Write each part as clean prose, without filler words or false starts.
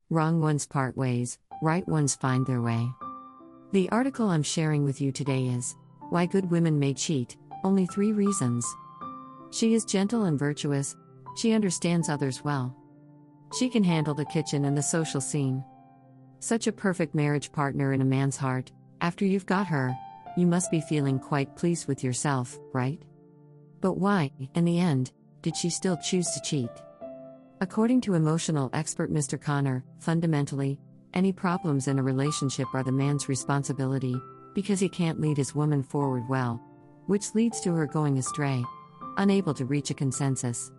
Wrong ones part ways, right ones find their way. The article I'm sharing with you today is Why Good Women May Cheat, Only 3 Reasons. She is gentle and virtuous. She understands others well. She can handle the kitchen and the social scene. Such a perfect marriage partner in a man's heart. After you've got her, you must be feeling quite pleased with yourself, right? But why, in the end, did she still choose to cheat? According to emotional expert Mr. Connor, fundamentally, any problems in a relationship are the man's responsibility, because he can't lead his woman forward well, which leads to her going astray, unable to reach a consensus.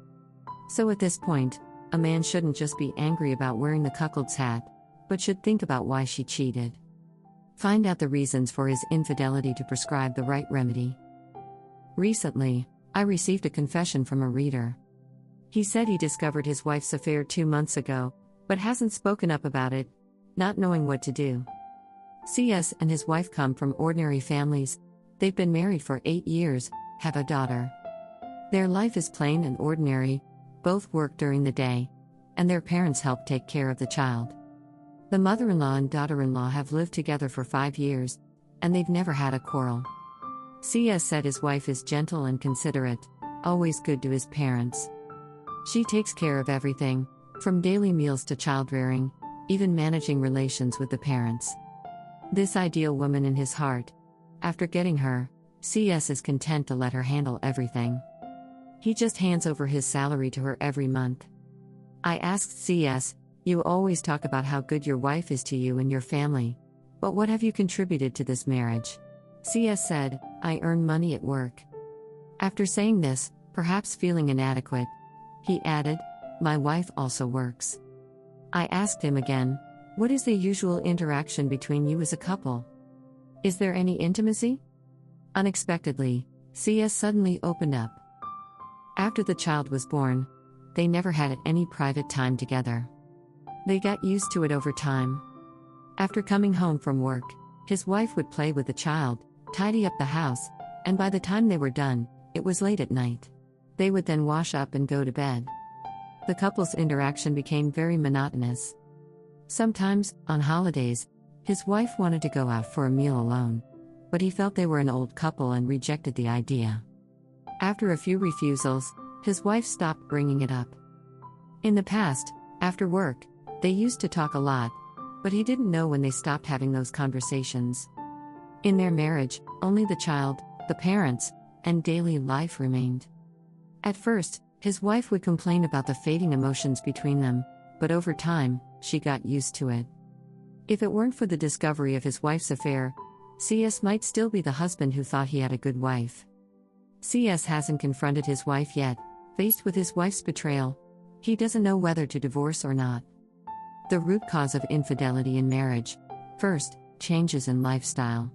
So at this point, a man shouldn't just be angry about wearing the cuckold's hat, but should think about why she cheated. Find out the reasons for his infidelity to prescribe the right remedy. Recently, I received a confession from a reader. He said he discovered his wife's affair 2 months ago, but hasn't spoken up about it, not knowing what to do. CS and his wife come from ordinary families. They've been married for 8 years, have a daughter. Their life is plain and ordinary, both work during the day, and their parents help take care of the child. The mother-in-law and daughter-in-law have lived together for 5 years, and they've never had a quarrel. CS said his wife is gentle and considerate, always good to his parents. She takes care of everything, from daily meals to child-rearing, even managing relations with the parents. This ideal woman in his heart. After getting her, CS is content to let her handle everything. He just hands over his salary to her every month. I asked CS, "You always talk about how good your wife is to you and your family, but what have you contributed to this marriage?" CS said, "I earn money at work." After saying this, perhaps feeling inadequate, he added, "My wife also works." I asked him again, "What is the usual interaction between you as a couple? Is there any intimacy?" Unexpectedly, CS suddenly opened up. After the child was born, they never had any private time together. They got used to it over time. After coming home from work, his wife would play with the child, tidy up the house, and by the time they were done, it was late at night. They would then wash up and go to bed. The couple's interaction became very monotonous. Sometimes, on holidays, his wife wanted to go out for a meal alone, but he felt they were an old couple and rejected the idea. After a few refusals, his wife stopped bringing it up. In the past, after work, they used to talk a lot, but he didn't know when they stopped having those conversations. In their marriage, only the child, the parents, and daily life remained. At first, his wife would complain about the fading emotions between them, but over time, she got used to it. If it weren't for the discovery of his wife's affair, CS might still be the husband who thought he had a good wife. CS hasn't confronted his wife yet. Faced with his wife's betrayal, he doesn't know whether to divorce or not. The root cause of infidelity in marriage. First, changes in lifestyle.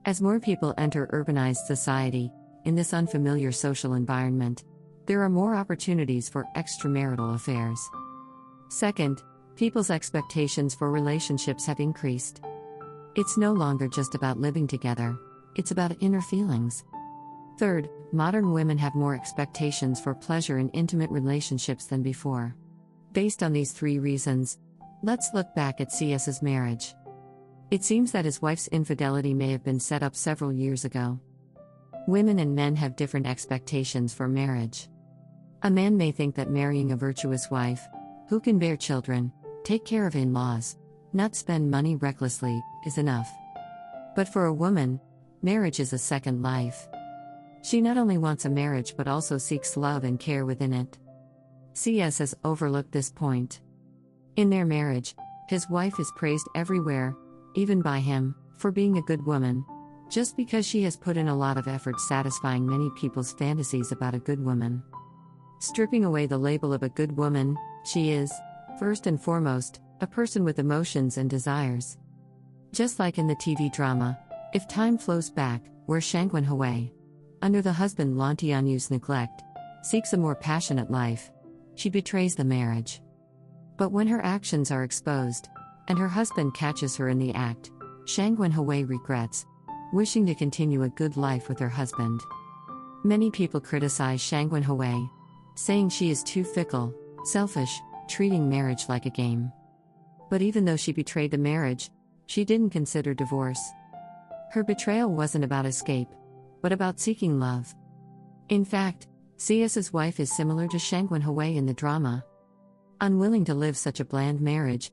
As more people enter urbanized society, in this unfamiliar social environment, there are more opportunities for extramarital affairs. Second, people's expectations for relationships have increased. It's no longer just about living together, it's about inner feelings. Third, modern women have more expectations for pleasure in intimate relationships than before. Based on these 3 reasons, let's look back at CS's marriage. It seems that his wife's infidelity may have been set up several years ago. Women and men have different expectations for marriage. A man may think that marrying a virtuous wife, who can bear children, take care of in-laws, not spend money recklessly, is enough. But for a woman, marriage is a second life. She not only wants a marriage but also seeks love and care within it. CS has overlooked this point. In their marriage, his wife is praised everywhere, even by him, for being a good woman, just because she has put in a lot of effort satisfying many people's fantasies about a good woman. Stripping away the label of a good woman, she is, first and foremost, a person with emotions and desires. Just like in the TV drama, If Time Flows Back, where Shang Wen-hui, under the husband Lan Tianyu's neglect, seeks a more passionate life, she betrays the marriage. But when her actions are exposed, and her husband catches her in the act, Shang Wen-hui regrets, wishing to continue a good life with her husband. Many people criticize Shang Wen-hui, saying she is too fickle, selfish, treating marriage like a game. But even though she betrayed the marriage, she didn't consider divorce. Her betrayal wasn't about escape, but about seeking love. In fact, C.S.'s wife is similar to Shangwen Hui in the drama. Unwilling to live such a bland marriage.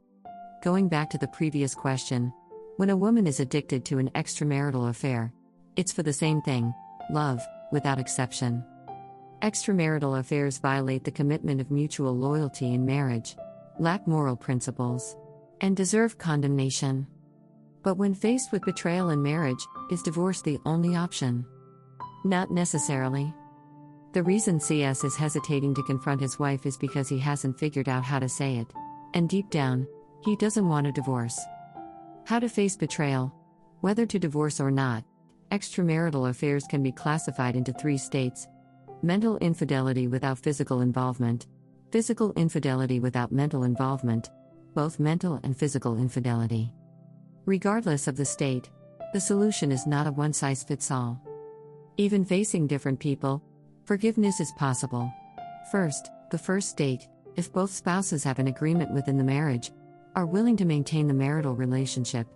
Going back to the previous question, when a woman is addicted to an extramarital affair, it's for the same thing, love, without exception. Extramarital affairs violate the commitment of mutual loyalty in marriage, lack moral principles, and deserve condemnation. But when faced with betrayal in marriage, is divorce the only option? Not necessarily. The reason C.S. is hesitating to confront his wife is because he hasn't figured out how to say it, and deep down, he doesn't want a divorce. How to face betrayal? Whether to divorce or not, extramarital affairs can be classified into 3 states: mental infidelity without physical involvement, physical infidelity without mental involvement, both mental and physical infidelity. Regardless of the state, the solution is not a one-size-fits-all. Even facing different people, forgiveness is possible. First, the first state, if both spouses have an agreement within the marriage, are willing to maintain the marital relationship,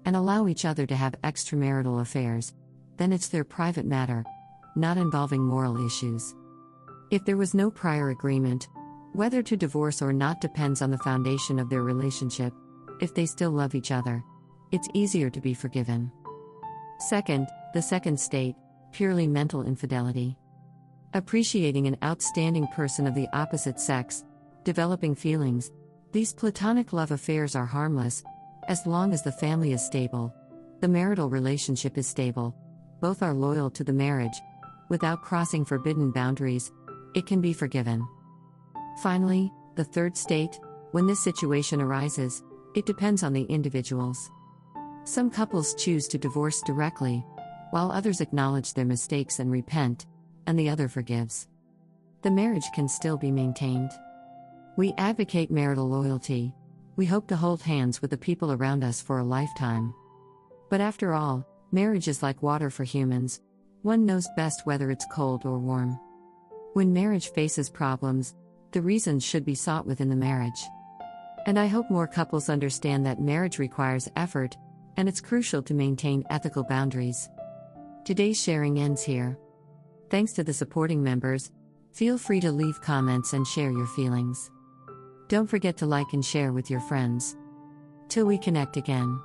and allow each other to have extramarital affairs, then it's their private matter, not involving moral issues. If there was no prior agreement, whether to divorce or not depends on the foundation of their relationship. If they still love each other, it's easier to be forgiven. Second, the second state, purely mental infidelity. Appreciating an outstanding person of the opposite sex, developing feelings, these platonic love affairs are harmless, as long as the family is stable, the marital relationship is stable, both are loyal to the marriage, without crossing forbidden boundaries, it can be forgiven. Finally, the third state, when this situation arises, it depends on the individuals. Some couples choose to divorce directly, while others acknowledge their mistakes and repent, and the other forgives. The marriage can still be maintained. We advocate marital loyalty. We hope to hold hands with the people around us for a lifetime. But after all, marriage is like water for humans. One knows best whether it's cold or warm. When marriage faces problems, the reasons should be sought within the marriage. And I hope more couples understand that marriage requires effort, and it's crucial to maintain ethical boundaries. Today's sharing ends here. Thanks to the supporting members. Feel free to leave comments and share your feelings. Don't forget to like and share with your friends. Till we connect again.